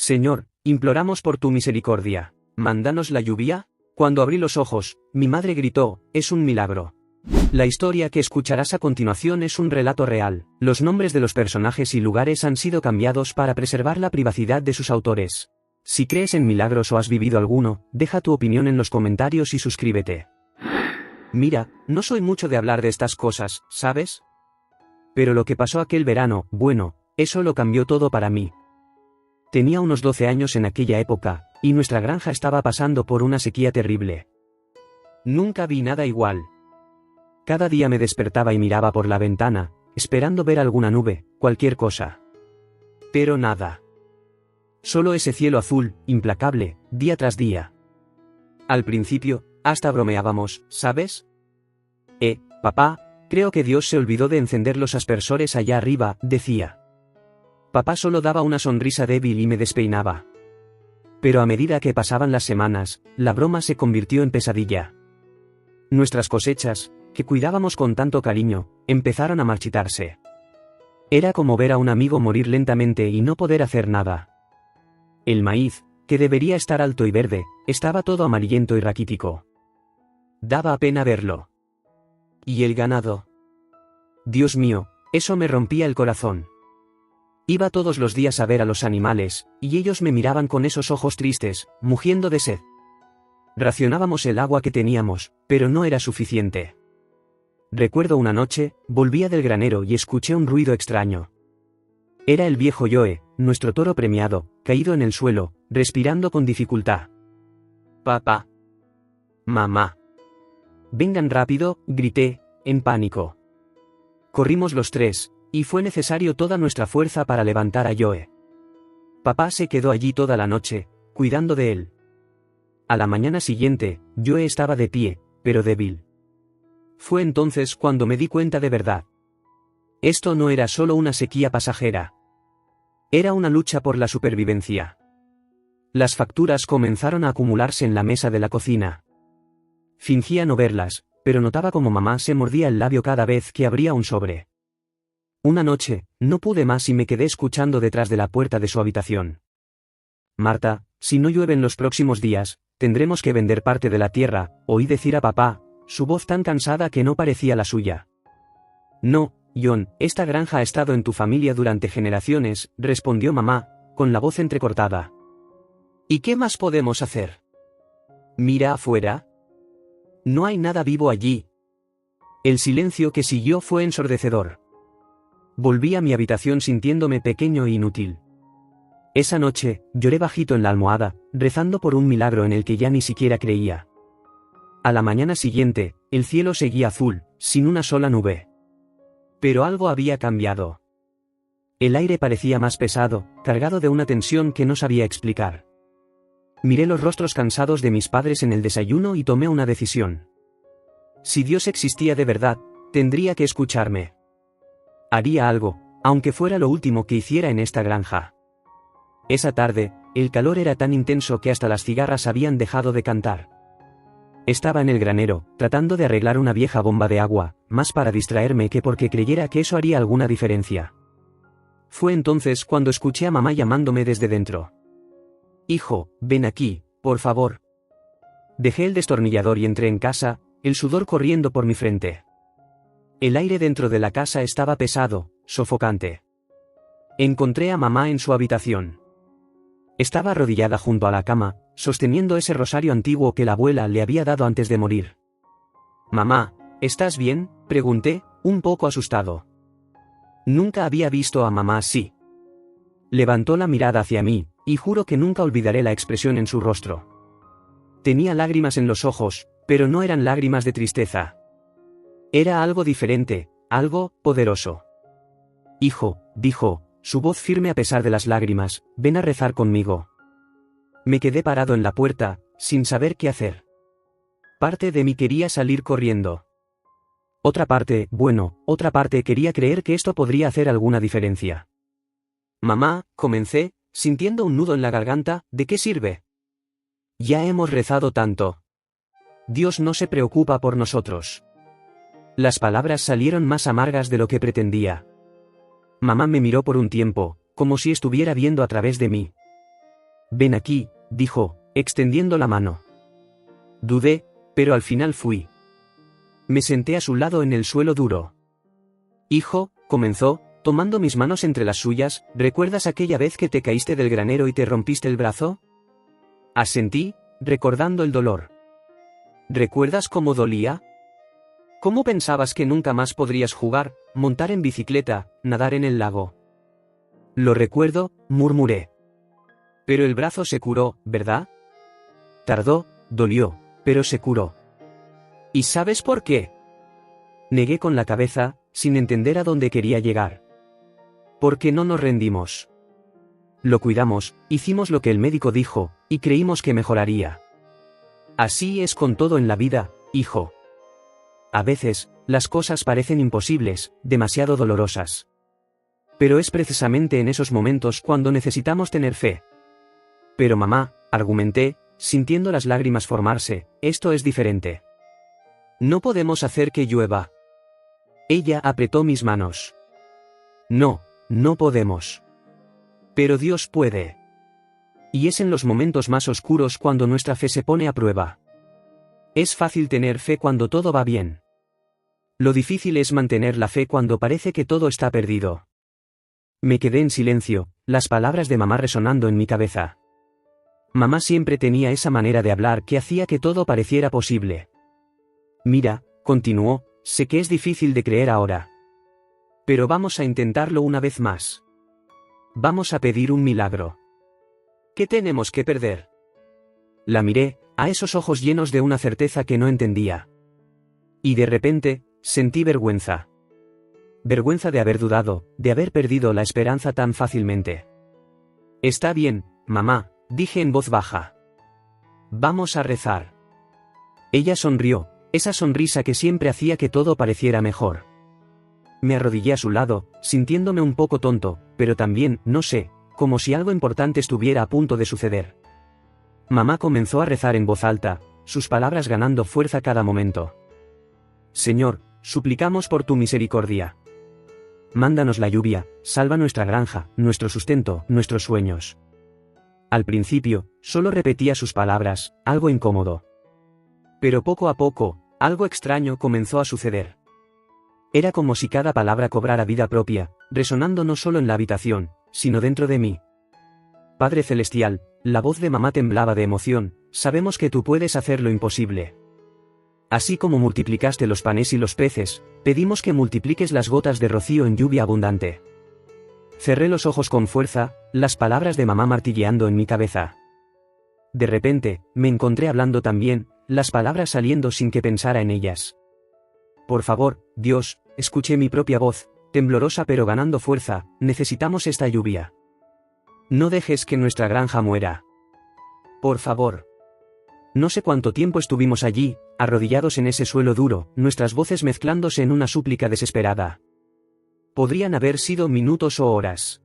Señor, imploramos por tu misericordia. ¿Mándanos la lluvia? Cuando abrí los ojos, mi madre gritó, es un milagro. La historia que escucharás a continuación es un relato real. Los nombres de los personajes y lugares han sido cambiados para preservar la privacidad de sus autores. Si crees en milagros o has vivido alguno, deja tu opinión en los comentarios y suscríbete. Mira, no soy mucho de hablar de estas cosas, ¿sabes? Pero lo que pasó aquel verano, bueno, eso lo cambió todo para mí. Tenía unos 12 años en aquella época, y nuestra granja estaba pasando por una sequía terrible. Nunca vi nada igual. Cada día me despertaba y miraba por la ventana, esperando ver alguna nube, cualquier cosa. Pero nada. Solo ese cielo azul, implacable, día tras día. Al principio, hasta bromeábamos, ¿sabes? Papá, creo que Dios se olvidó de encender los aspersores allá arriba, decía. Papá solo daba una sonrisa débil y me despeinaba. Pero a medida que pasaban las semanas, la broma se convirtió en pesadilla. Nuestras cosechas, que cuidábamos con tanto cariño, empezaron a marchitarse. Era como ver a un amigo morir lentamente y no poder hacer nada. El maíz, que debería estar alto y verde, estaba todo amarillento y raquítico. Daba pena verlo. ¿Y el ganado? Dios mío, eso me rompía el corazón. Iba todos los días a ver a los animales, y ellos me miraban con esos ojos tristes, mugiendo de sed. Racionábamos el agua que teníamos, pero no era suficiente. Recuerdo una noche, volvía del granero y escuché un ruido extraño. Era el viejo Joe, nuestro toro premiado, caído en el suelo, respirando con dificultad. Papá. Mamá. Vengan rápido, grité, en pánico. Corrimos los tres, y fue necesario toda nuestra fuerza para levantar a Joe. Papá se quedó allí toda la noche, cuidando de él. A la mañana siguiente, Joe estaba de pie, pero débil. Fue entonces cuando me di cuenta de verdad. Esto no era solo una sequía pasajera. Era una lucha por la supervivencia. Las facturas comenzaron a acumularse en la mesa de la cocina. Fingía no verlas, pero notaba como mamá se mordía el labio cada vez que abría un sobre. Una noche, no pude más y me quedé escuchando detrás de la puerta de su habitación. Marta, si no llueve en los próximos días, tendremos que vender parte de la tierra, oí decir a papá, su voz tan cansada que no parecía la suya. No, John, esta granja ha estado en tu familia durante generaciones, respondió mamá, con la voz entrecortada. ¿Y qué más podemos hacer? Mira afuera. No hay nada vivo allí. El silencio que siguió fue ensordecedor. Volví a mi habitación sintiéndome pequeño e inútil. Esa noche, lloré bajito en la almohada, rezando por un milagro en el que ya ni siquiera creía. A la mañana siguiente, el cielo seguía azul, sin una sola nube. Pero algo había cambiado. El aire parecía más pesado, cargado de una tensión que no sabía explicar. Miré los rostros cansados de mis padres en el desayuno y tomé una decisión. Si Dios existía de verdad, tendría que escucharme. Haría algo, aunque fuera lo último que hiciera en esta granja. Esa tarde, el calor era tan intenso que hasta las cigarras habían dejado de cantar. Estaba en el granero, tratando de arreglar una vieja bomba de agua, más para distraerme que porque creyera que eso haría alguna diferencia. Fue entonces cuando escuché a mamá llamándome desde dentro. Hijo, ven aquí, por favor. Dejé el destornillador y entré en casa, el sudor corriendo por mi frente. El aire dentro de la casa estaba pesado, sofocante. Encontré a mamá en su habitación. Estaba arrodillada junto a la cama, sosteniendo ese rosario antiguo que la abuela le había dado antes de morir. Mamá, ¿estás bien?, pregunté, un poco asustado. Nunca había visto a mamá así. Levantó la mirada hacia mí, y juro que nunca olvidaré la expresión en su rostro. Tenía lágrimas en los ojos, pero no eran lágrimas de tristeza. Era algo diferente, algo poderoso. Hijo, dijo, su voz firme a pesar de las lágrimas, ven a rezar conmigo. Me quedé parado en la puerta, sin saber qué hacer. Parte de mí quería salir corriendo. Otra parte quería creer que esto podría hacer alguna diferencia. Mamá, comencé, sintiendo un nudo en la garganta, ¿de qué sirve? Ya hemos rezado tanto. Dios no se preocupa por nosotros. Las palabras salieron más amargas de lo que pretendía. Mamá me miró por un tiempo, como si estuviera viendo a través de mí. Ven aquí, dijo, extendiendo la mano. Dudé, pero al final fui. Me senté a su lado en el suelo duro. Hijo, comenzó, tomando mis manos entre las suyas, ¿recuerdas aquella vez que te caíste del granero y te rompiste el brazo? Asentí, recordando el dolor. ¿Recuerdas cómo dolía? ¿Cómo pensabas que nunca más podrías jugar, montar en bicicleta, nadar en el lago? Lo recuerdo, murmuré. Pero el brazo se curó, ¿verdad? Tardó, dolió, pero se curó. ¿Y sabes por qué? Negué con la cabeza, sin entender a dónde quería llegar. Porque no nos rendimos. Lo cuidamos, hicimos lo que el médico dijo, y creímos que mejoraría. Así es con todo en la vida, hijo. A veces, las cosas parecen imposibles, demasiado dolorosas. Pero es precisamente en esos momentos cuando necesitamos tener fe. Pero mamá, argumenté, sintiendo las lágrimas formarse, esto es diferente. No podemos hacer que llueva. Ella apretó mis manos. No, no podemos. Pero Dios puede. Y es en los momentos más oscuros cuando nuestra fe se pone a prueba. Es fácil tener fe cuando todo va bien. Lo difícil es mantener la fe cuando parece que todo está perdido. Me quedé en silencio, las palabras de mamá resonando en mi cabeza. Mamá siempre tenía esa manera de hablar que hacía que todo pareciera posible. Mira, continuó, sé que es difícil de creer ahora. Pero vamos a intentarlo una vez más. Vamos a pedir un milagro. ¿Qué tenemos que perder? La miré, a esos ojos llenos de una certeza que no entendía. Y de repente, sentí vergüenza. Vergüenza de haber dudado, de haber perdido la esperanza tan fácilmente. Está bien, mamá, dije en voz baja. Vamos a rezar. Ella sonrió, esa sonrisa que siempre hacía que todo pareciera mejor. Me arrodillé a su lado, sintiéndome un poco tonto, pero también, no sé, como si algo importante estuviera a punto de suceder. Mamá comenzó a rezar en voz alta, sus palabras ganando fuerza cada momento. Señor, suplicamos por tu misericordia. Mándanos la lluvia, salva nuestra granja, nuestro sustento, nuestros sueños. Al principio, solo repetía sus palabras, algo incómodo. Pero poco a poco, algo extraño comenzó a suceder. Era como si cada palabra cobrara vida propia, resonando no solo en la habitación, sino dentro de mí. Padre Celestial, la voz de mamá temblaba de emoción, sabemos que tú puedes hacer lo imposible. Así como multiplicaste los panes y los peces, pedimos que multipliques las gotas de rocío en lluvia abundante. Cerré los ojos con fuerza, las palabras de mamá martilleando en mi cabeza. De repente, me encontré hablando también, las palabras saliendo sin que pensara en ellas. Por favor, Dios, escuché mi propia voz, temblorosa pero ganando fuerza, necesitamos esta lluvia. No dejes que nuestra granja muera. Por favor. No sé cuánto tiempo estuvimos allí, arrodillados en ese suelo duro, nuestras voces mezclándose en una súplica desesperada. Podrían haber sido minutos o horas.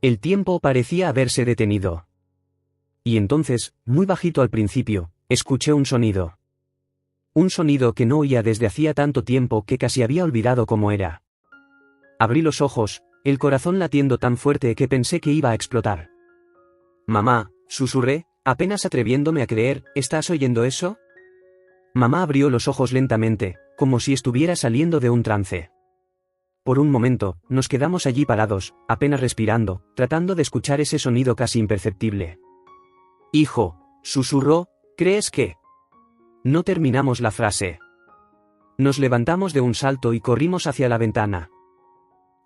El tiempo parecía haberse detenido. Y entonces, muy bajito al principio, escuché un sonido. Un sonido que no oía desde hacía tanto tiempo que casi había olvidado cómo era. Abrí los ojos, el corazón latiendo tan fuerte que pensé que iba a explotar. Mamá, susurré, apenas atreviéndome a creer, ¿estás oyendo eso? Mamá abrió los ojos lentamente, como si estuviera saliendo de un trance. Por un momento, nos quedamos allí parados, apenas respirando, tratando de escuchar ese sonido casi imperceptible. Hijo, susurró, ¿crees que? No terminamos la frase. Nos levantamos de un salto y corrimos hacia la ventana.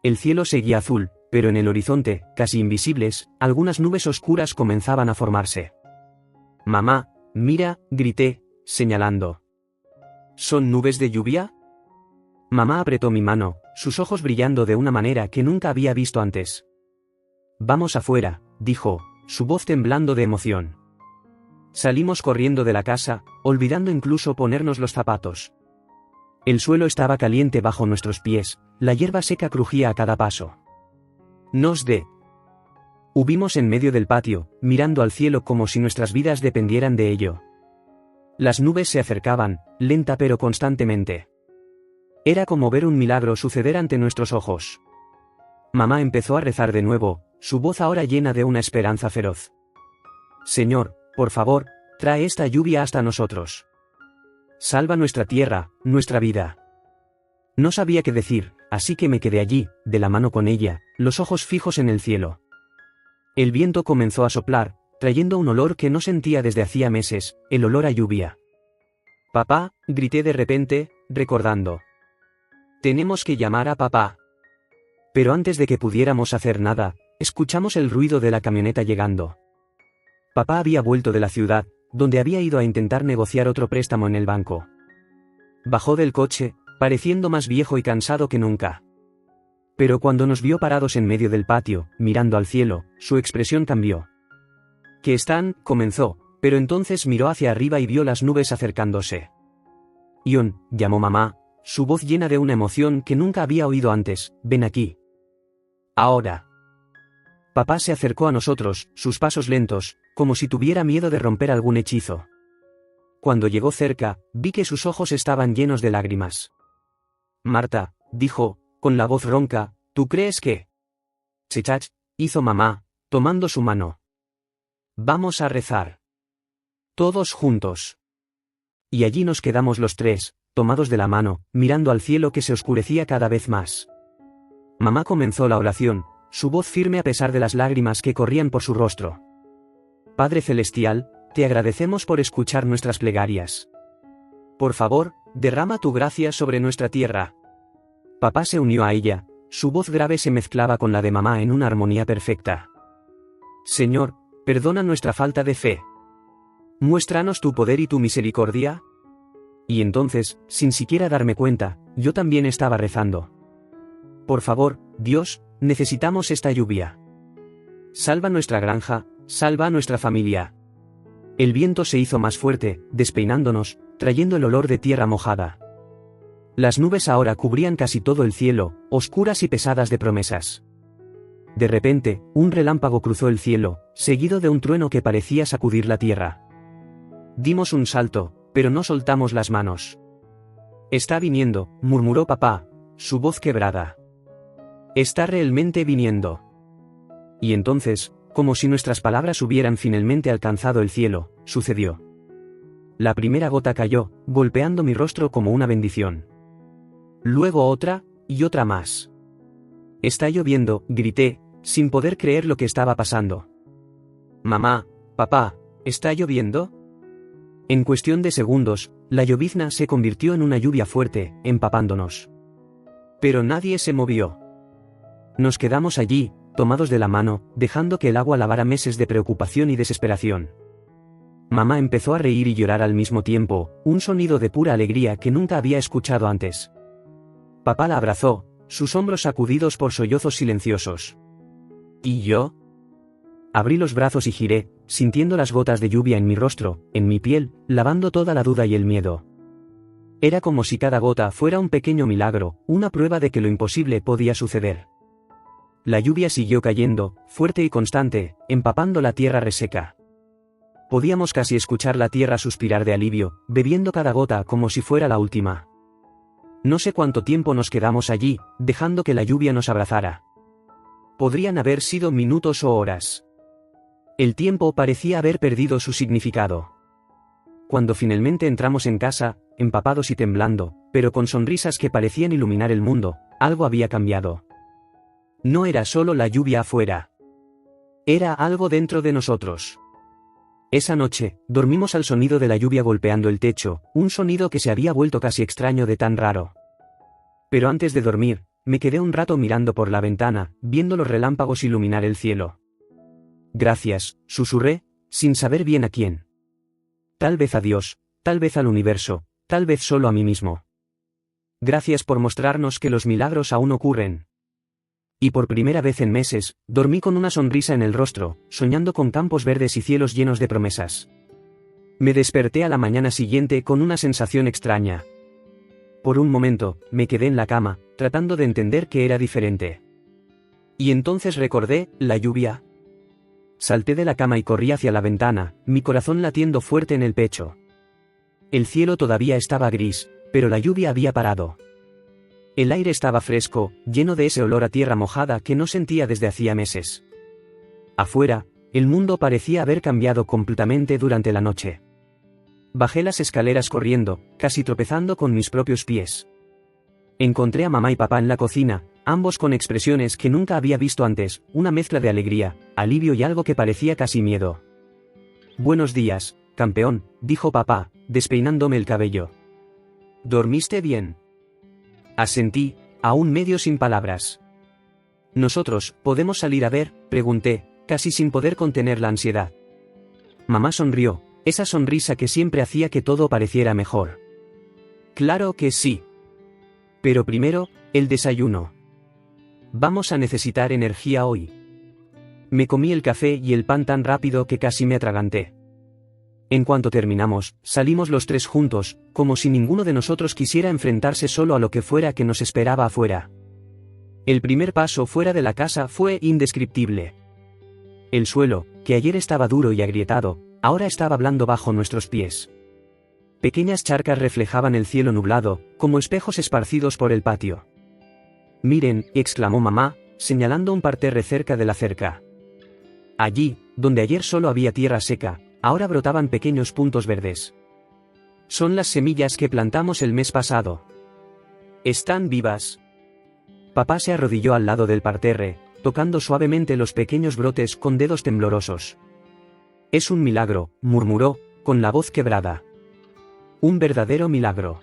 El cielo seguía azul, pero en el horizonte, casi invisibles, algunas nubes oscuras comenzaban a formarse. Mamá, mira, grité, señalando. ¿Son nubes de lluvia? Mamá apretó mi mano, sus ojos brillando de una manera que nunca había visto antes. Vamos afuera, dijo, su voz temblando de emoción. Salimos corriendo de la casa, olvidando incluso ponernos los zapatos. El suelo estaba caliente bajo nuestros pies, la hierba seca crujía a cada paso. Hubimos en medio del patio, mirando al cielo como si nuestras vidas dependieran de ello. Las nubes se acercaban, lenta pero constantemente. Era como ver un milagro suceder ante nuestros ojos. Mamá empezó a rezar de nuevo, su voz ahora llena de una esperanza feroz. Señor, por favor, trae esta lluvia hasta nosotros. Salva nuestra tierra, nuestra vida. No sabía qué decir, así que me quedé allí, de la mano con ella, los ojos fijos en el cielo. El viento comenzó a soplar, trayendo un olor que no sentía desde hacía meses, el olor a lluvia. «Papá», grité de repente, recordando. «Tenemos que llamar a papá». Pero antes de que pudiéramos hacer nada, escuchamos el ruido de la camioneta llegando. Papá había vuelto de la ciudad, donde había ido a intentar negociar otro préstamo en el banco. Bajó del coche, pareciendo más viejo y cansado que nunca. Pero cuando nos vio parados en medio del patio, mirando al cielo, su expresión cambió. «¿Qué están?», comenzó, pero entonces miró hacia arriba y vio las nubes acercándose. «Ion», llamó mamá, su voz llena de una emoción que nunca había oído antes, «ven aquí». «Ahora». Papá se acercó a nosotros, sus pasos lentos, como si tuviera miedo de romper algún hechizo. Cuando llegó cerca, vi que sus ojos estaban llenos de lágrimas. «Marta», dijo, con la voz ronca, «¿tú crees que...?» «Chachach», hizo mamá, tomando su mano. «Vamos a rezar. Todos juntos». Y allí nos quedamos los tres, tomados de la mano, mirando al cielo que se oscurecía cada vez más. Mamá comenzó la oración, su voz firme a pesar de las lágrimas que corrían por su rostro. «Padre Celestial, te agradecemos por escuchar nuestras plegarias. Por favor, derrama tu gracia sobre nuestra tierra». Papá se unió a ella, su voz grave se mezclaba con la de mamá en una armonía perfecta. «Señor, perdona nuestra falta de fe. Muéstranos tu poder y tu misericordia». Y entonces, sin siquiera darme cuenta, yo también estaba rezando. «Por favor, Dios, necesitamos esta lluvia. Salva nuestra granja, salva a nuestra familia». El viento se hizo más fuerte, despeinándonos, trayendo el olor de tierra mojada. Las nubes ahora cubrían casi todo el cielo, oscuras y pesadas de promesas. De repente, un relámpago cruzó el cielo, seguido de un trueno que parecía sacudir la tierra. Dimos un salto, pero no soltamos las manos. «Está viniendo», murmuró papá, su voz quebrada. «Está realmente viniendo». Y entonces, como si nuestras palabras hubieran finalmente alcanzado el cielo, sucedió. La primera gota cayó, golpeando mi rostro como una bendición. Luego otra, y otra más. «Está lloviendo», grité, sin poder creer lo que estaba pasando. «Mamá, papá, ¿está lloviendo?». En cuestión de segundos, la llovizna se convirtió en una lluvia fuerte, empapándonos. Pero nadie se movió. Nos quedamos allí, tomados de la mano, dejando que el agua lavara meses de preocupación y desesperación. Mamá empezó a reír y llorar al mismo tiempo, un sonido de pura alegría que nunca había escuchado antes. Papá la abrazó, sus hombros sacudidos por sollozos silenciosos. ¿Y yo? Abrí los brazos y giré, sintiendo las gotas de lluvia en mi rostro, en mi piel, lavando toda la duda y el miedo. Era como si cada gota fuera un pequeño milagro, una prueba de que lo imposible podía suceder. La lluvia siguió cayendo, fuerte y constante, empapando la tierra reseca. Podíamos casi escuchar la tierra suspirar de alivio, bebiendo cada gota como si fuera la última. No sé cuánto tiempo nos quedamos allí, dejando que la lluvia nos abrazara. Podrían haber sido minutos o horas. El tiempo parecía haber perdido su significado. Cuando finalmente entramos en casa, empapados y temblando, pero con sonrisas que parecían iluminar el mundo, algo había cambiado. No era solo la lluvia afuera. Era algo dentro de nosotros. Esa noche, dormimos al sonido de la lluvia golpeando el techo, un sonido que se había vuelto casi extraño de tan raro. Pero antes de dormir, me quedé un rato mirando por la ventana, viendo los relámpagos iluminar el cielo. «Gracias», susurré, sin saber bien a quién. Tal vez a Dios, tal vez al universo, tal vez solo a mí mismo. Gracias por mostrarnos que los milagros aún ocurren. Y por primera vez en meses, dormí con una sonrisa en el rostro, soñando con campos verdes y cielos llenos de promesas. Me desperté a la mañana siguiente con una sensación extraña. Por un momento, me quedé en la cama, tratando de entender qué era diferente. Y entonces recordé, la lluvia. Salté de la cama y corrí hacia la ventana, mi corazón latiendo fuerte en el pecho. El cielo todavía estaba gris, pero la lluvia había parado. El aire estaba fresco, lleno de ese olor a tierra mojada que no sentía desde hacía meses. Afuera, El mundo parecía haber cambiado completamente durante la noche. Bajé las escaleras corriendo, casi tropezando con mis propios pies. Encontré a mamá y papá en la cocina, ambos con expresiones que nunca había visto antes, una mezcla de alegría, alivio y algo que parecía casi miedo. «Buenos días, campeón», dijo papá, despeinándome el cabello. «¿Dormiste bien?». Asentí, aún medio sin palabras. «¿Nosotros podemos salir a ver?», pregunté, casi sin poder contener la ansiedad. Mamá sonrió, esa sonrisa que siempre hacía que todo pareciera mejor. «Claro que sí. Pero primero, el desayuno. Vamos a necesitar energía hoy». Me comí el café y el pan tan rápido que casi me atraganté. En cuanto terminamos, salimos los tres juntos, como si ninguno de nosotros quisiera enfrentarse solo a lo que fuera que nos esperaba afuera. El primer paso fuera de la casa fue indescriptible. El suelo, que ayer estaba duro y agrietado, ahora estaba blando bajo nuestros pies. Pequeñas charcas reflejaban el cielo nublado, como espejos esparcidos por el patio. «Miren», exclamó mamá, señalando un parterre cerca de la cerca. Allí, donde ayer solo había tierra seca, ahora brotaban pequeños puntos verdes. «Son las semillas que plantamos el mes pasado. Están vivas». Papá se arrodilló al lado del parterre, tocando suavemente los pequeños brotes con dedos temblorosos. «Es un milagro», murmuró, con la voz quebrada. «Un verdadero milagro».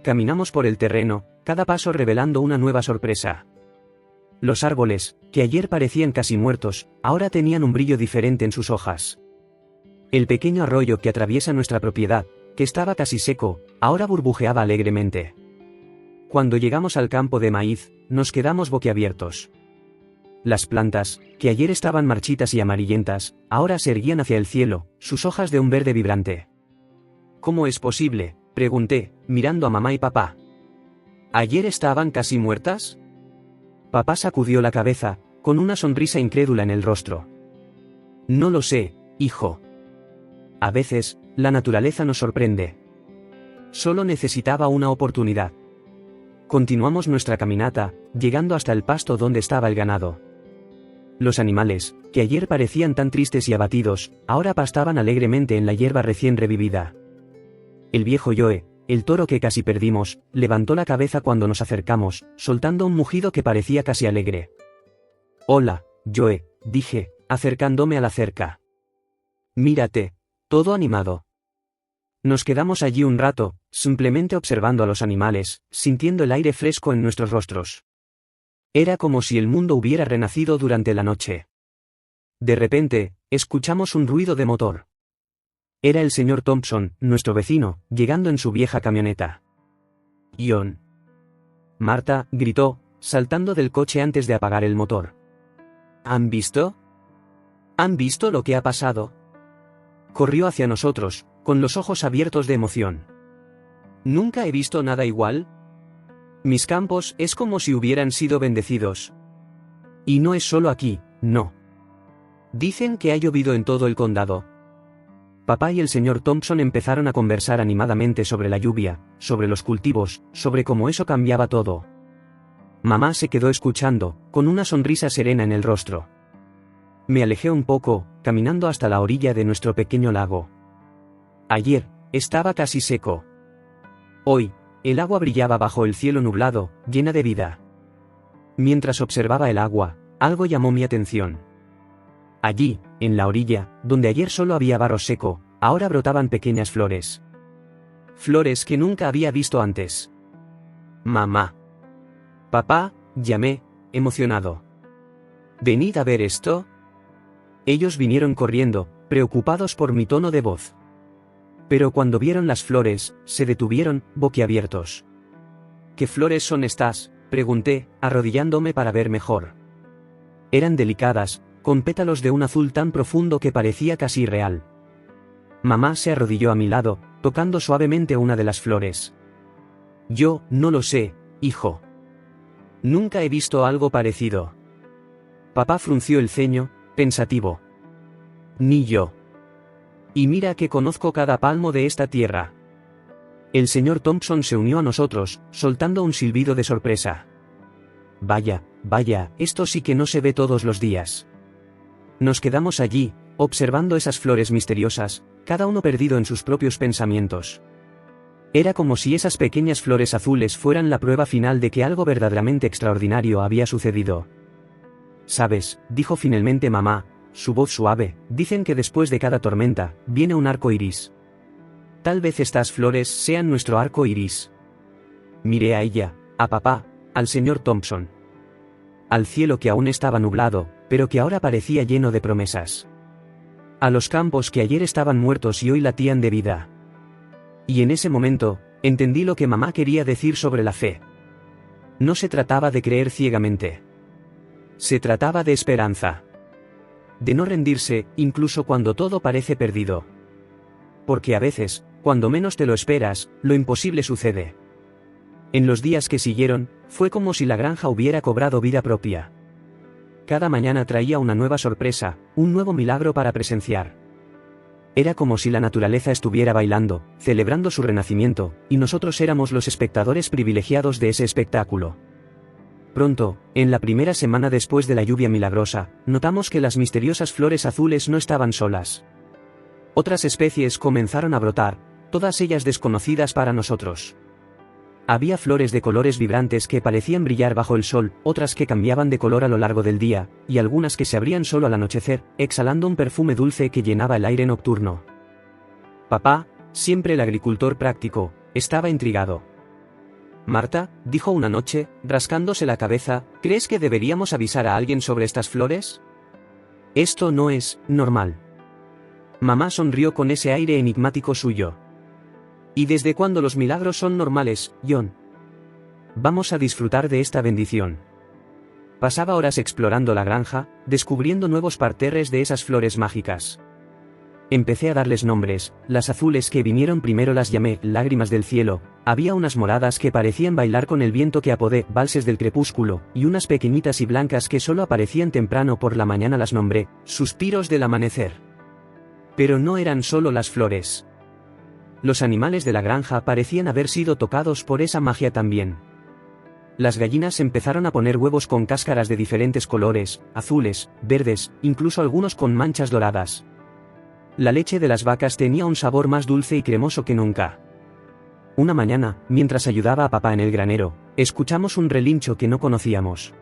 Caminamos por el terreno, cada paso revelando una nueva sorpresa. Los árboles, que ayer parecían casi muertos, ahora tenían un brillo diferente en sus hojas. El pequeño arroyo que atraviesa nuestra propiedad, que estaba casi seco, ahora burbujeaba alegremente. Cuando llegamos al campo de maíz, nos quedamos boquiabiertos. Las plantas, que ayer estaban marchitas y amarillentas, ahora se erguían hacia el cielo, sus hojas de un verde vibrante. «¿Cómo es posible?», pregunté, mirando a mamá y papá. «¿Ayer estaban casi muertas?». Papá sacudió la cabeza, con una sonrisa incrédula en el rostro. «No lo sé, hijo. A veces, la naturaleza nos sorprende. Solo necesitaba una oportunidad». Continuamos nuestra caminata, llegando hasta el pasto donde estaba el ganado. Los animales, que ayer parecían tan tristes y abatidos, ahora pastaban alegremente en la hierba recién revivida. El viejo Joe, el toro que casi perdimos, levantó la cabeza cuando nos acercamos, soltando un mugido que parecía casi alegre. «Hola, Joe», dije, acercándome a la cerca. «Mírate, todo animado». Nos quedamos allí un rato, simplemente observando a los animales, sintiendo el aire fresco en nuestros rostros. Era como si el mundo hubiera renacido durante la noche. De repente, escuchamos un ruido de motor. Era el señor Thompson, nuestro vecino, llegando en su vieja camioneta. «John». Marta gritó, saltando del coche antes de apagar el motor. «¿Han visto? ¿Han visto lo que ha pasado?». Corrió hacia nosotros, con los ojos abiertos de emoción. «Nunca he visto nada igual. Mis campos es como si hubieran sido bendecidos. Y no es solo aquí, no. Dicen que ha llovido en todo el condado». Papá y el señor Thompson empezaron a conversar animadamente sobre la lluvia, sobre los cultivos, sobre cómo eso cambiaba todo. Mamá se quedó escuchando, con una sonrisa serena en el rostro. Me alejé un poco, caminando hasta la orilla de nuestro pequeño lago. Ayer, estaba casi seco. Hoy, el agua brillaba bajo el cielo nublado, llena de vida. Mientras observaba el agua, algo llamó mi atención. Allí, en la orilla, donde ayer solo había barro seco, ahora brotaban pequeñas flores. Flores que nunca había visto antes. «Mamá». «Papá», llamé, emocionado. «Venid a ver esto». Ellos vinieron corriendo, preocupados por mi tono de voz. Pero cuando vieron las flores, se detuvieron, boquiabiertos. «¿Qué flores son estas?», pregunté, arrodillándome para ver mejor. Eran delicadas, con pétalos de un azul tan profundo que parecía casi irreal. Mamá se arrodilló a mi lado, tocando suavemente una de las flores. «Yo no lo sé, hijo. Nunca he visto algo parecido». Papá frunció el ceño, pensativo. «Ni yo. Y mira que conozco cada palmo de esta tierra». El señor Thompson se unió a nosotros, soltando un silbido de sorpresa. «Vaya, vaya, esto sí que no se ve todos los días». Nos quedamos allí, observando esas flores misteriosas, cada uno perdido en sus propios pensamientos. Era como si esas pequeñas flores azules fueran la prueba final de que algo verdaderamente extraordinario había sucedido. «Sabes», dijo finalmente mamá, su voz suave, «dicen que después de cada tormenta, viene un arco iris. Tal vez estas flores sean nuestro arco iris». Miré a ella, a papá, al señor Thompson. Al cielo que aún estaba nublado, pero que ahora parecía lleno de promesas. A los campos que ayer estaban muertos y hoy latían de vida. Y en ese momento, entendí lo que mamá quería decir sobre la fe. No se trataba de creer ciegamente. Se trataba de esperanza. De no rendirse, incluso cuando todo parece perdido. Porque a veces, cuando menos te lo esperas, lo imposible sucede. En los días que siguieron, fue como si la granja hubiera cobrado vida propia. Cada mañana traía una nueva sorpresa, un nuevo milagro para presenciar. Era como si la naturaleza estuviera bailando, celebrando su renacimiento, y nosotros éramos los espectadores privilegiados de ese espectáculo. Pronto, en la primera semana después de la lluvia milagrosa, notamos que las misteriosas flores azules no estaban solas. Otras especies comenzaron a brotar, todas ellas desconocidas para nosotros. Había flores de colores vibrantes que parecían brillar bajo el sol, otras que cambiaban de color a lo largo del día, y algunas que se abrían solo al anochecer, exhalando un perfume dulce que llenaba el aire nocturno. Papá, siempre el agricultor práctico, estaba intrigado. «Marta», dijo una noche, rascándose la cabeza, «¿crees que deberíamos avisar a alguien sobre estas flores? Esto no es normal». Mamá sonrió con ese aire enigmático suyo. «¿Y desde cuándo los milagros son normales, John? Vamos a disfrutar de esta bendición». Pasaba horas explorando la granja, descubriendo nuevos parterres de esas flores mágicas. Empecé a darles nombres, las azules que vinieron primero las llamé lágrimas del cielo, había unas moradas que parecían bailar con el viento que apodé valses del crepúsculo, y unas pequeñitas y blancas que solo aparecían temprano por la mañana las nombré suspiros del amanecer. Pero no eran solo las flores. Los animales de la granja parecían haber sido tocados por esa magia también. Las gallinas empezaron a poner huevos con cáscaras de diferentes colores, azules, verdes, incluso algunos con manchas doradas. La leche de las vacas tenía un sabor más dulce y cremoso que nunca. Una mañana, mientras ayudaba a papá en el granero, escuchamos un relincho que no conocíamos.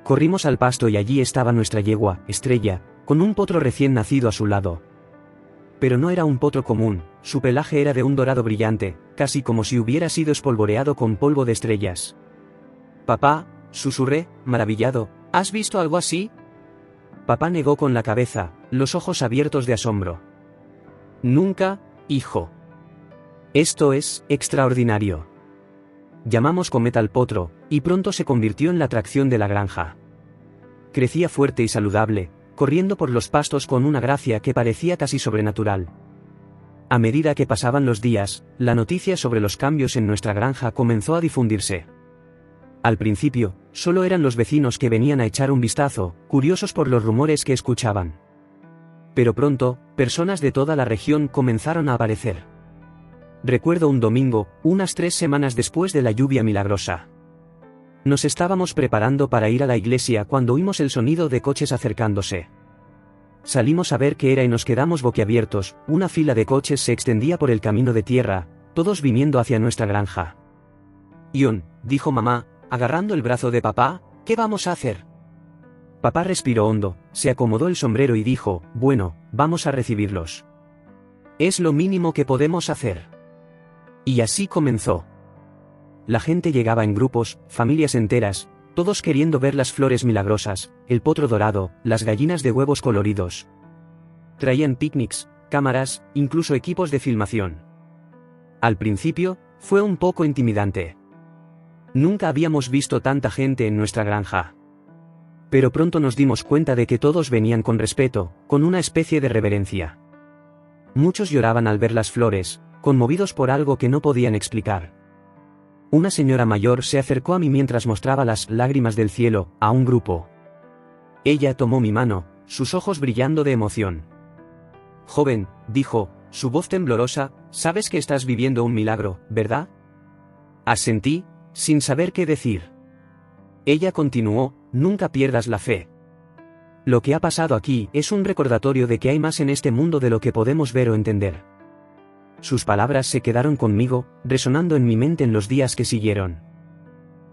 Corrimos al pasto y allí estaba nuestra yegua, Estrella, con un potro recién nacido a su lado. Pero no era un potro común, su pelaje era de un dorado brillante, casi como si hubiera sido espolvoreado con polvo de estrellas. «Papá», susurré, maravillado, «¿has visto algo así?» Papá negó con la cabeza, los ojos abiertos de asombro. «Nunca, hijo. Esto es extraordinario». Llamamos Cometa al potro, y pronto se convirtió en la atracción de la granja. Crecía fuerte y saludable, corriendo por los pastos con una gracia que parecía casi sobrenatural. A medida que pasaban los días, la noticia sobre los cambios en nuestra granja comenzó a difundirse. Al principio, solo eran los vecinos que venían a echar un vistazo, curiosos por los rumores que escuchaban. Pero pronto, personas de toda la región comenzaron a aparecer. Recuerdo un domingo, unas 3 semanas después de la lluvia milagrosa. Nos estábamos preparando para ir a la iglesia cuando oímos el sonido de coches acercándose. Salimos a ver qué era y nos quedamos boquiabiertos, una fila de coches se extendía por el camino de tierra, todos viniendo hacia nuestra granja. «John», dijo mamá, agarrando el brazo de papá, «¿qué vamos a hacer?» Papá respiró hondo, se acomodó el sombrero y dijo, «Bueno, vamos a recibirlos. Es lo mínimo que podemos hacer». Y así comenzó. La gente llegaba en grupos, familias enteras, todos queriendo ver las flores milagrosas, el potro dorado, las gallinas de huevos coloridos. Traían picnics, cámaras, incluso equipos de filmación. Al principio, fue un poco intimidante. Nunca habíamos visto tanta gente en nuestra granja. Pero pronto nos dimos cuenta de que todos venían con respeto, con una especie de reverencia. Muchos lloraban al ver las flores, conmovidos por algo que no podían explicar. Una señora mayor se acercó a mí mientras mostraba las lágrimas del cielo a un grupo. Ella tomó mi mano, sus ojos brillando de emoción. «Joven», dijo, su voz temblorosa, «sabes que estás viviendo un milagro, ¿verdad?» Asentí, sin saber qué decir. Ella continuó, «Nunca pierdas la fe. Lo que ha pasado aquí es un recordatorio de que hay más en este mundo de lo que podemos ver o entender. Sus palabras se quedaron conmigo, resonando en mi mente en los días que siguieron.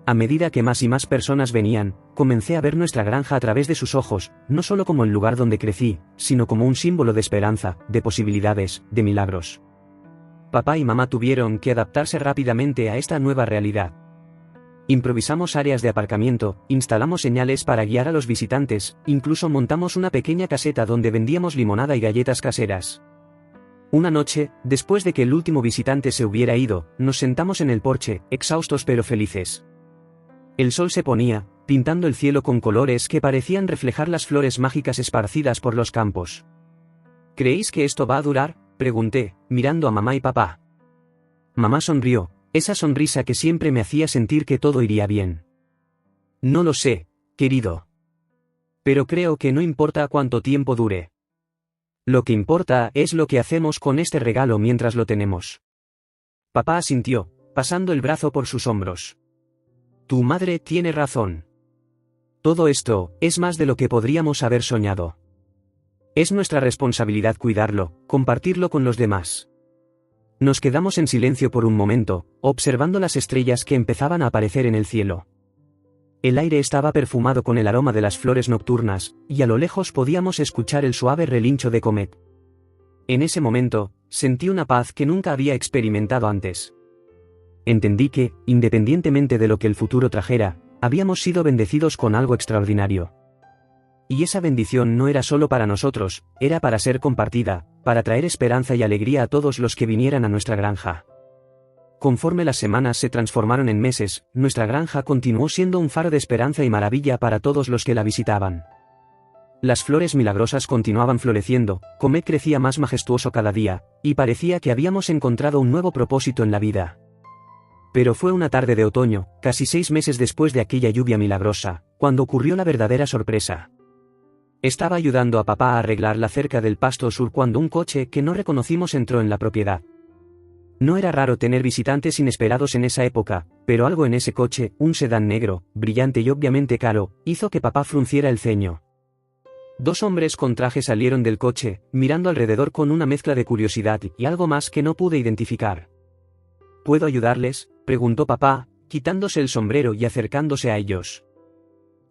A medida que más y más personas venían, comencé a ver nuestra granja a través de sus ojos, no solo como el lugar donde crecí, sino como un símbolo de esperanza, de posibilidades, de milagros. Papá y mamá tuvieron que adaptarse rápidamente a esta nueva realidad. Improvisamos áreas de aparcamiento, instalamos señales para guiar a los visitantes, incluso montamos una pequeña caseta donde vendíamos limonada y galletas caseras. Una noche, después de que el último visitante se hubiera ido, nos sentamos en el porche, exhaustos pero felices. El sol se ponía, pintando el cielo con colores que parecían reflejar las flores mágicas esparcidas por los campos. ¿Creéis que esto va a durar?, pregunté, mirando a mamá y papá. Mamá sonrió, esa sonrisa que siempre me hacía sentir que todo iría bien. No lo sé, querido. Pero creo que no importa cuánto tiempo dure. Lo que importa es lo que hacemos con este regalo mientras lo tenemos. Papá asintió, pasando el brazo por sus hombros. Tu madre tiene razón. Todo esto es más de lo que podríamos haber soñado. Es nuestra responsabilidad cuidarlo, compartirlo con los demás. Nos quedamos en silencio por un momento, observando las estrellas que empezaban a aparecer en el cielo. El aire estaba perfumado con el aroma de las flores nocturnas, y a lo lejos podíamos escuchar el suave relincho de Comet. En ese momento, sentí una paz que nunca había experimentado antes. Entendí que, independientemente de lo que el futuro trajera, habíamos sido bendecidos con algo extraordinario. Y esa bendición no era solo para nosotros, era para ser compartida, para traer esperanza y alegría a todos los que vinieran a nuestra granja. Conforme las semanas se transformaron en meses, nuestra granja continuó siendo un faro de esperanza y maravilla para todos los que la visitaban. Las flores milagrosas continuaban floreciendo, Comet crecía más majestuoso cada día, y parecía que habíamos encontrado un nuevo propósito en la vida. Pero fue una tarde de otoño, casi 6 meses después de aquella lluvia milagrosa, cuando ocurrió la verdadera sorpresa. Estaba ayudando a papá a arreglar la cerca del pasto sur cuando un coche que no reconocimos entró en la propiedad. No era raro tener visitantes inesperados en esa época, pero algo en ese coche, un sedán negro, brillante y obviamente caro, hizo que papá frunciera el ceño. 2 hombres con traje salieron del coche, mirando alrededor con una mezcla de curiosidad y algo más que no pude identificar. ¿Puedo ayudarles?, preguntó papá, quitándose el sombrero y acercándose a ellos.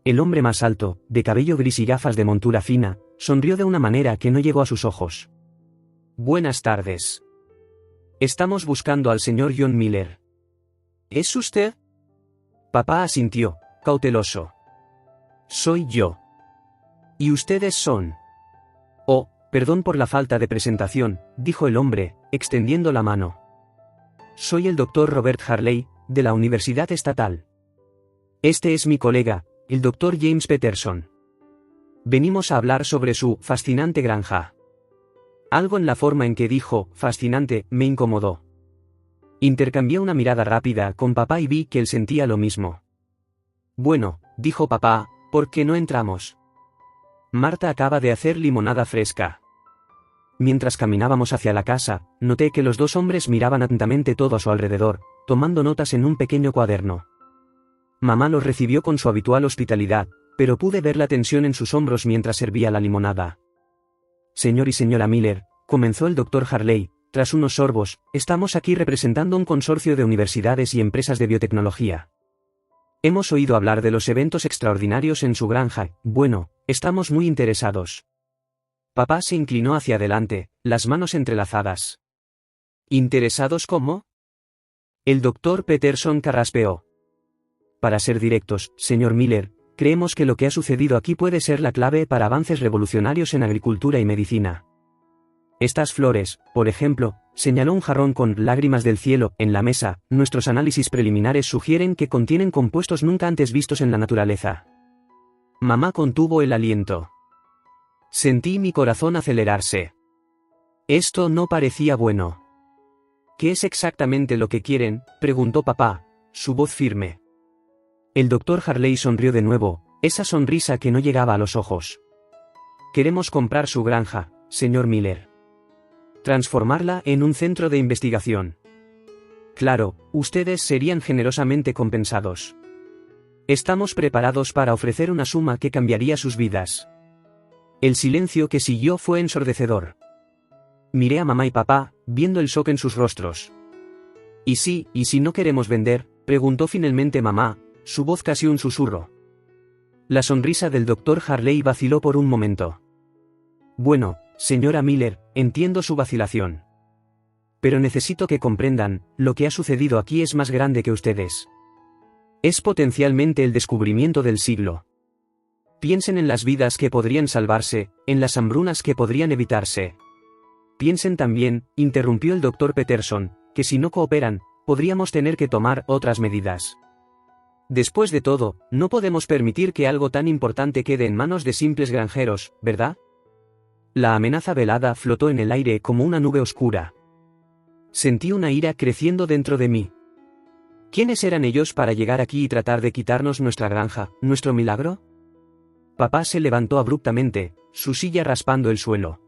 El hombre más alto, de cabello gris y gafas de montura fina, sonrió de una manera que no llegó a sus ojos. Buenas tardes. Estamos buscando al señor John Miller. ¿Es usted? Papá asintió, cauteloso. Soy yo. ¿Y ustedes son? Oh, perdón por la falta de presentación, dijo el hombre, extendiendo la mano. Soy el Dr. Robert Harley, de la Universidad Estatal. Este es mi colega, el Dr. James Peterson. Venimos a hablar sobre su fascinante granja. Algo en la forma en que dijo fascinante me incomodó. Intercambié una mirada rápida con papá y vi que él sentía lo mismo. Bueno, dijo papá, ¿por qué no entramos? Marta acaba de hacer limonada fresca. Mientras caminábamos hacia la casa, noté que los 2 hombres miraban atentamente todo a su alrededor, tomando notas en un pequeño cuaderno. Mamá los recibió con su habitual hospitalidad, pero pude ver la tensión en sus hombros mientras servía la limonada. Señor y señora Miller, comenzó el Dr. Harley, tras unos sorbos, estamos aquí representando un consorcio de universidades y empresas de biotecnología. Hemos oído hablar de los eventos extraordinarios en su granja, bueno, estamos muy interesados. Papá se inclinó hacia adelante, las manos entrelazadas. ¿Interesados cómo? El Dr. Peterson carraspeó. Para ser directos, señor Miller, creemos que lo que ha sucedido aquí puede ser la clave para avances revolucionarios en agricultura y medicina. Estas flores, por ejemplo, señaló un jarrón con lágrimas del cielo en la mesa, nuestros análisis preliminares sugieren que contienen compuestos nunca antes vistos en la naturaleza. Mamá contuvo el aliento. Sentí mi corazón acelerarse. Esto no parecía bueno. ¿Qué es exactamente lo que quieren?, preguntó papá, su voz firme. El Dr. Harley sonrió de nuevo, esa sonrisa que no llegaba a los ojos. Queremos comprar su granja, señor Miller. Transformarla en un centro de investigación. Claro, ustedes serían generosamente compensados. Estamos preparados para ofrecer una suma que cambiaría sus vidas. El silencio que siguió fue ensordecedor. Miré a mamá y papá, viendo el shock en sus rostros. ¿Y si no queremos vender?, preguntó finalmente mamá, su voz casi un susurro. La sonrisa del doctor Harley vaciló por un momento. Bueno, señora Miller, entiendo su vacilación. Pero necesito que comprendan, lo que ha sucedido aquí es más grande que ustedes. Es potencialmente el descubrimiento del siglo. Piensen en las vidas que podrían salvarse, en las hambrunas que podrían evitarse. Piensen también, interrumpió el doctor Peterson, que si no cooperan, podríamos tener que tomar otras medidas. Después de todo, no podemos permitir que algo tan importante quede en manos de simples granjeros, ¿verdad? La amenaza velada flotó en el aire como una nube oscura. Sentí una ira creciendo dentro de mí. ¿Quiénes eran ellos para llegar aquí y tratar de quitarnos nuestra granja, nuestro milagro? Papá se levantó abruptamente, su silla raspando el suelo.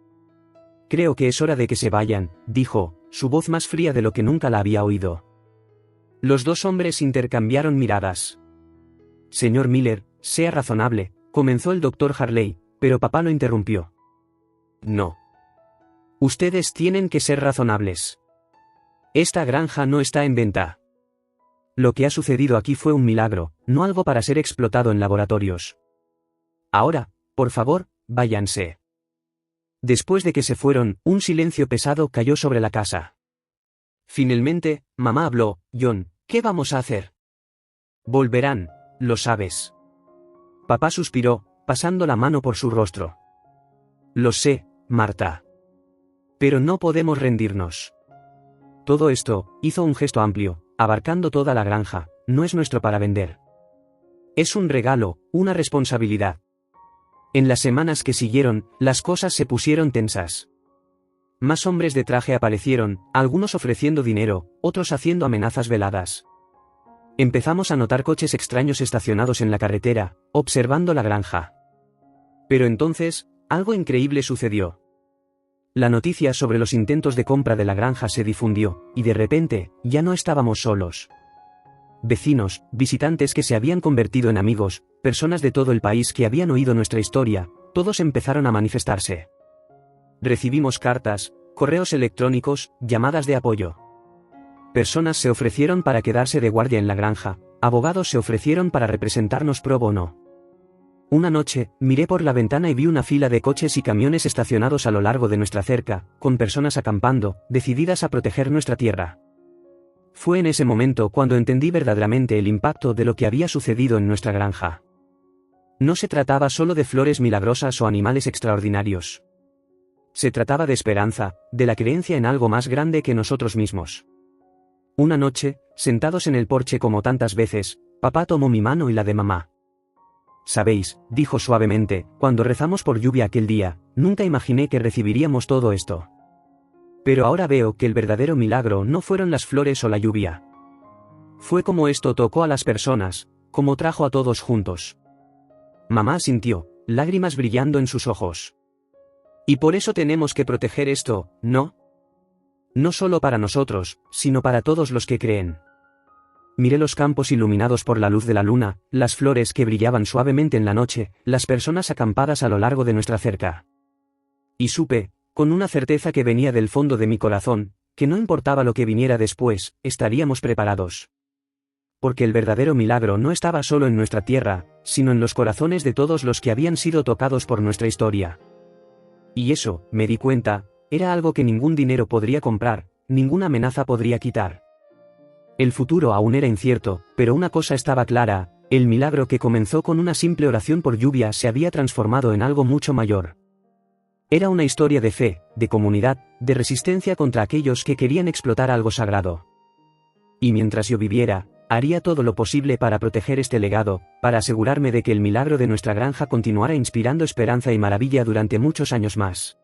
Creo que es hora de que se vayan, dijo, su voz más fría de lo que nunca la había oído. Los dos hombres intercambiaron miradas. Señor Miller, sea razonable, comenzó el doctor Harley, pero papá lo interrumpió. No. Ustedes tienen que ser razonables. Esta granja no está en venta. Lo que ha sucedido aquí fue un milagro, no algo para ser explotado en laboratorios. Ahora, por favor, váyanse. Después de que se fueron, un silencio pesado cayó sobre la casa. Finalmente, mamá habló. John, ¿qué vamos a hacer? Volverán, lo sabes. Papá suspiró, pasando la mano por su rostro. Lo sé, Marta. Pero no podemos rendirnos. Todo esto, hizo un gesto amplio, abarcando toda la granja, no es nuestro para vender. Es un regalo, una responsabilidad. En las semanas que siguieron, las cosas se pusieron tensas. Más hombres de traje aparecieron, algunos ofreciendo dinero, otros haciendo amenazas veladas. Empezamos a notar coches extraños estacionados en la carretera, observando la granja. Pero entonces, algo increíble sucedió. La noticia sobre los intentos de compra de la granja se difundió, y de repente, ya no estábamos solos. Vecinos, visitantes que se habían convertido en amigos, personas de todo el país que habían oído nuestra historia, todos empezaron a manifestarse. Recibimos cartas, correos electrónicos, llamadas de apoyo. Personas se ofrecieron para quedarse de guardia en la granja, abogados se ofrecieron para representarnos pro bono. Una noche, miré por la ventana y vi una fila de coches y camiones estacionados a lo largo de nuestra cerca, con personas acampando, decididas a proteger nuestra tierra. Fue en ese momento cuando entendí verdaderamente el impacto de lo que había sucedido en nuestra granja. No se trataba solo de flores milagrosas o animales extraordinarios. Se trataba de esperanza, de la creencia en algo más grande que nosotros mismos. Una noche, sentados en el porche como tantas veces, papá tomó mi mano y la de mamá. Sabéis, dijo suavemente, cuando rezamos por lluvia aquel día, nunca imaginé que recibiríamos todo esto. Pero ahora veo que el verdadero milagro no fueron las flores o la lluvia. Fue como esto tocó a las personas, como trajo a todos juntos. Mamá asintió, lágrimas brillando en sus ojos. Y por eso tenemos que proteger esto, ¿no? No solo para nosotros, sino para todos los que creen. Miré los campos iluminados por la luz de la luna, las flores que brillaban suavemente en la noche, las personas acampadas a lo largo de nuestra cerca. Y supe, con una certeza que venía del fondo de mi corazón, que no importaba lo que viniera después, estaríamos preparados. Porque el verdadero milagro no estaba solo en nuestra tierra, sino en los corazones de todos los que habían sido tocados por nuestra historia. Y eso, me di cuenta, era algo que ningún dinero podría comprar, ninguna amenaza podría quitar. El futuro aún era incierto, pero una cosa estaba clara, el milagro que comenzó con una simple oración por lluvia se había transformado en algo mucho mayor. Era una historia de fe, de comunidad, de resistencia contra aquellos que querían explotar algo sagrado. Y mientras yo viviera, haría todo lo posible para proteger este legado, para asegurarme de que el milagro de nuestra granja continuara inspirando esperanza y maravilla durante muchos años más.